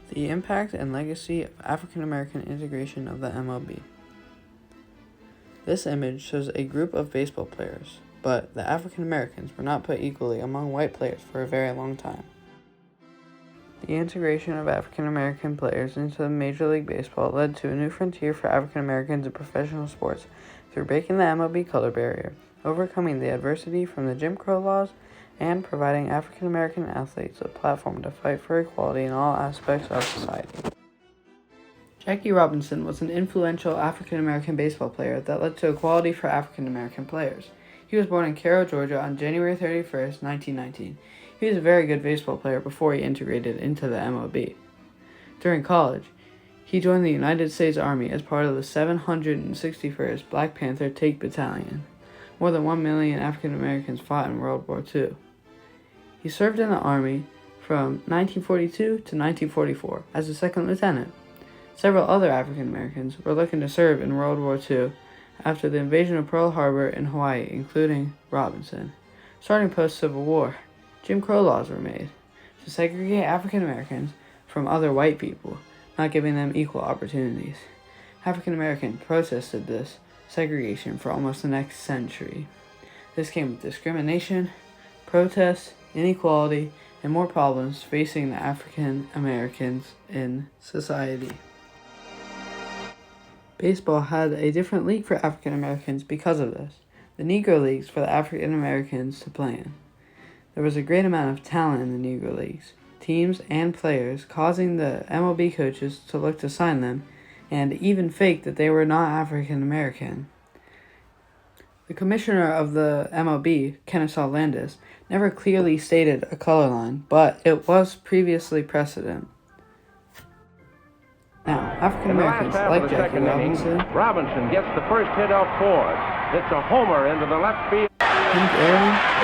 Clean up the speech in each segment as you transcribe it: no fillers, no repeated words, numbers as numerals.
The impact and legacy of African American integration of the MLB. This image shows a group of baseball players, but the African Americans were not put equally among white players for a very long time. The integration of African American players into Major League Baseball led to a new frontier for African Americans in professional sports through breaking the MLB color barrier, overcoming the adversity from the Jim Crow laws, and providing African American athletes a platform to fight for equality in all aspects of society. Jackie Robinson was an influential African American baseball player that led to equality for African American players. He was born in Cairo, Georgia on January 31st, 1919. He was a very good baseball player before he integrated into the MLB. During college, he joined the United States Army as part of the 761st Black Panther Tank Battalion. More than 1 million African Americans fought in World War II. He served in the Army from 1942 to 1944 as a second lieutenant. Several other African Americans were looking to serve in World War II after the invasion of Pearl Harbor in Hawaii, including Robinson. Starting post-Civil War, Jim Crow laws were made to segregate African Americans from other white people, not giving them equal opportunities. African Americans protested this segregation for almost the next century. This came with discrimination, protests, inequality, and more problems facing the African Americans in society. Baseball had a different league for African Americans because of this. The Negro Leagues for the African Americans to play in. There was a great amount of talent in the Negro Leagues, teams and players, causing the MLB coaches to look to sign them and even fake that they were not African American. The commissioner of the MLB, Kennesaw Landis, never clearly stated a color line, but it was previously precedent. Now, African Americans like Jackie Robinson. Robinson gets the first hit off four. It's a homer into the left field.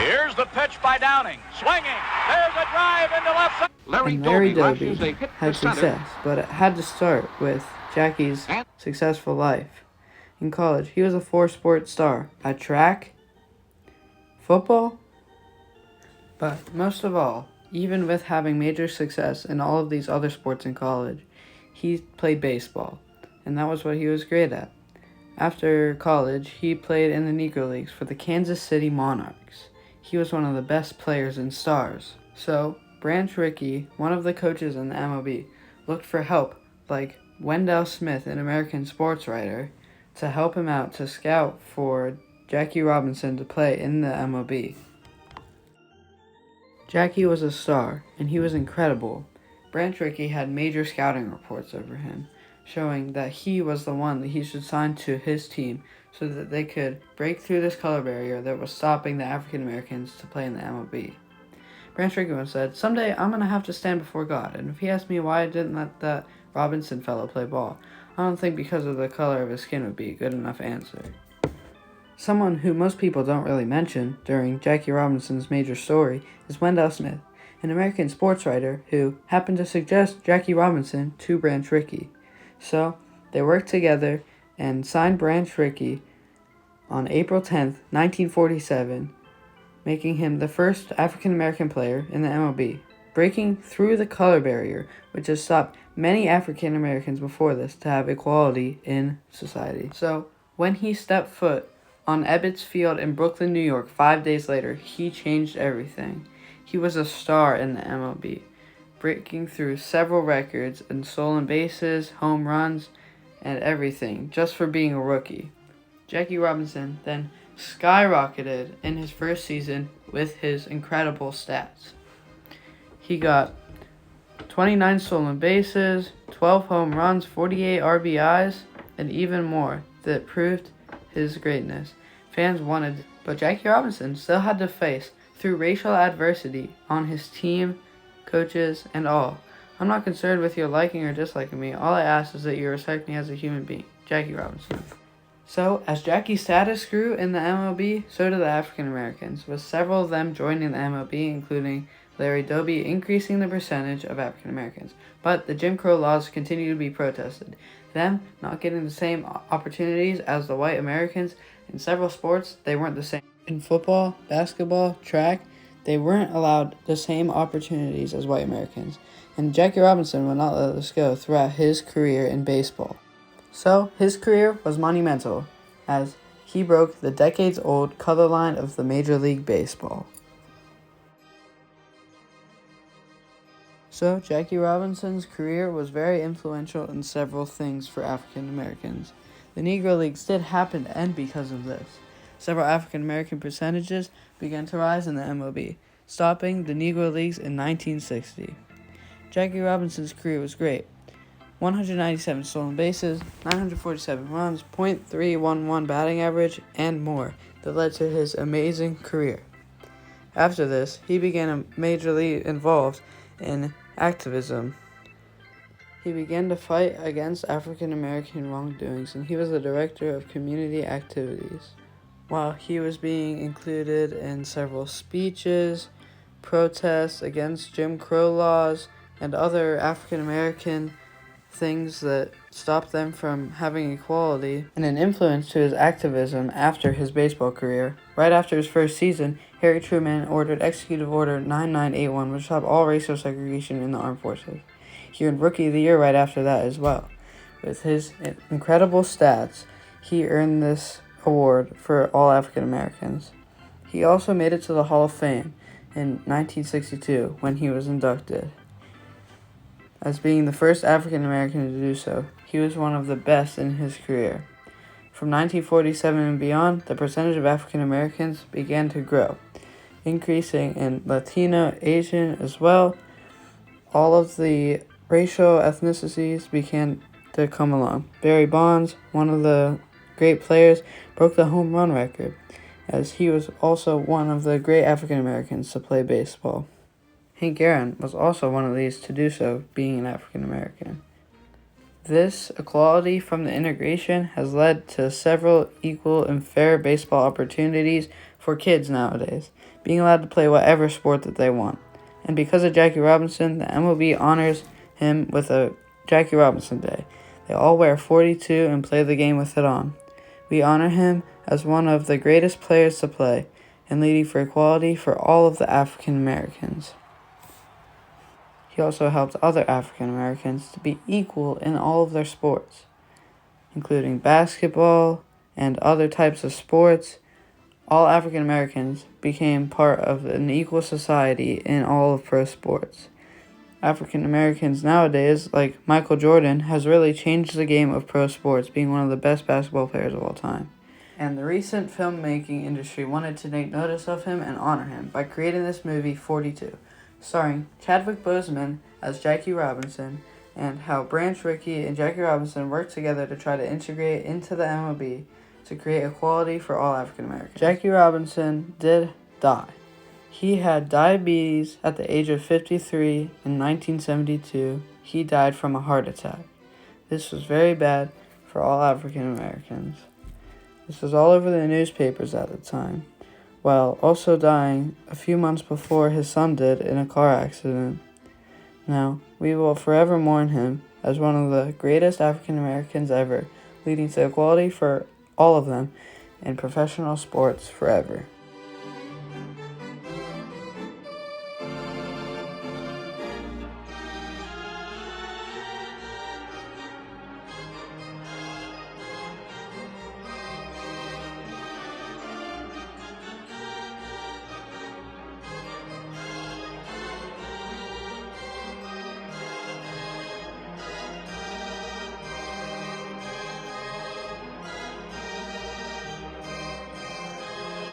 Here's the pitch by Downing. Swinging. There's a drive into left side. Larry Doby had success, but it had to start with Jackie's successful life. In college, he was a four-sport star at track, football, but most of all, even with having major success in all of these other sports in college, he played baseball, and that was what he was great at. After college, he played in the Negro Leagues for the Kansas City Monarchs. He was one of the best players in stars. So, Branch Rickey, one of the coaches in the MLB, looked for help like Wendell Smith, an American sports writer, to help him out to scout for Jackie Robinson to play in the MLB. Jackie was a star, and he was incredible. Branch Rickey had major scouting reports over him, showing that he was the one that he should sign to his team so that they could break through this color barrier that was stopping the African Americans to play in the MLB. Branch Rickey once said, "Someday I'm going to have to stand before God, and if he asks me why I didn't let that Robinson fellow play ball, I don't think because of the color of his skin would be a good enough answer." Someone who most people don't really mention during Jackie Robinson's major story is Wendell Smith, an American sports writer who happened to suggest Jackie Robinson to Branch Rickey. So, they worked together and signed Branch Rickey on April 10th, 1947, making him the first African-American player in the MLB, breaking through the color barrier, which has stopped many African Americans before this to have equality in society. So, when he stepped foot on Ebbets Field in Brooklyn, New York, 5 days later, he changed everything. He was a star in the MLB, breaking through several records in stolen bases, home runs, and everything, just for being a rookie. Jackie Robinson then skyrocketed in his first season with his incredible stats. He got 29 stolen bases, 12 home runs, 48 RBIs, and even more that proved his greatness. Fans wanted, but Jackie Robinson still had to face through racial adversity on his team, coaches, and all. "I'm not concerned with your liking or disliking me. All I ask is that you respect me as a human being." Jackie Robinson. So, as Jackie's status grew in the MLB, so did the African Americans, with several of them joining the MLB, including Larry Doby, increasing the percentage of African Americans. But the Jim Crow laws continue to be protested. Them not getting the same opportunities as the white Americans. In several sports, they weren't the same. In football, basketball, track, They weren't allowed the same opportunities as white Americans, and Jackie Robinson would not let this go throughout his career in baseball. So, his career was monumental, as he broke the decades-old color line of the Major League Baseball. So, Jackie Robinson's career was very influential in several things for African Americans. The Negro Leagues did happen to end because of this. Several African American percentages began to rise in the MLB, stopping the Negro Leagues in 1960. Jackie Robinson's career was great. 197 stolen bases, 947 runs, .311 batting average, and more that led to his amazing career. After this, he became majorly involved in activism. He began to fight against African American wrongdoings, and he was the director of community activities. While he was being included in several speeches, protests against Jim Crow laws, and other African American things that stopped them from having equality, and an influence to his activism after his baseball career. Right after his first season, Harry Truman ordered Executive Order 9981, which stopped all racial segregation in the armed forces. He earned Rookie of the Year right after that as well. With his incredible stats, he earned this award for all African Americans. He also made it to the Hall of Fame in 1962 when he was inducted. As being the first African American to do so, he was one of the best in his career. From 1947 and beyond, the percentage of African Americans began to grow, increasing in Latino, Asian as well. All of the racial ethnicities began to come along. Barry Bonds, one of the great players, broke the home run record, as he was also one of the great African Americans to play baseball. Hank Aaron was also one of these to do so, being an African American. This equality from the integration has led to several equal and fair baseball opportunities for kids nowadays, being allowed to play whatever sport that they want. And because of Jackie Robinson, the MLB honors him with a Jackie Robinson Day. They all wear 42 and play the game with it on. We honor him as one of the greatest players to play and leading for equality for all of the African Americans. He also helped other African Americans to be equal in all of their sports, including basketball and other types of sports. All African Americans became part of an equal society in all of pro sports. African Americans nowadays, like Michael Jordan, has really changed the game of pro sports, being one of the best basketball players of all time. And the recent filmmaking industry wanted to take notice of him and honor him by creating this movie 42. Starring Chadwick Boseman as Jackie Robinson, and how Branch Rickey and Jackie Robinson worked together to try to integrate into the MLB to create equality for all African Americans. Jackie Robinson did die. He had diabetes at the age of 53 in 1972. He died from a heart attack. This was very bad for all African Americans. This was all over the newspapers at the time, while also dying a few months before his son did in a car accident. Now, we will forever mourn him as one of the greatest African Americans ever, leading to equality for all of them in professional sports forever.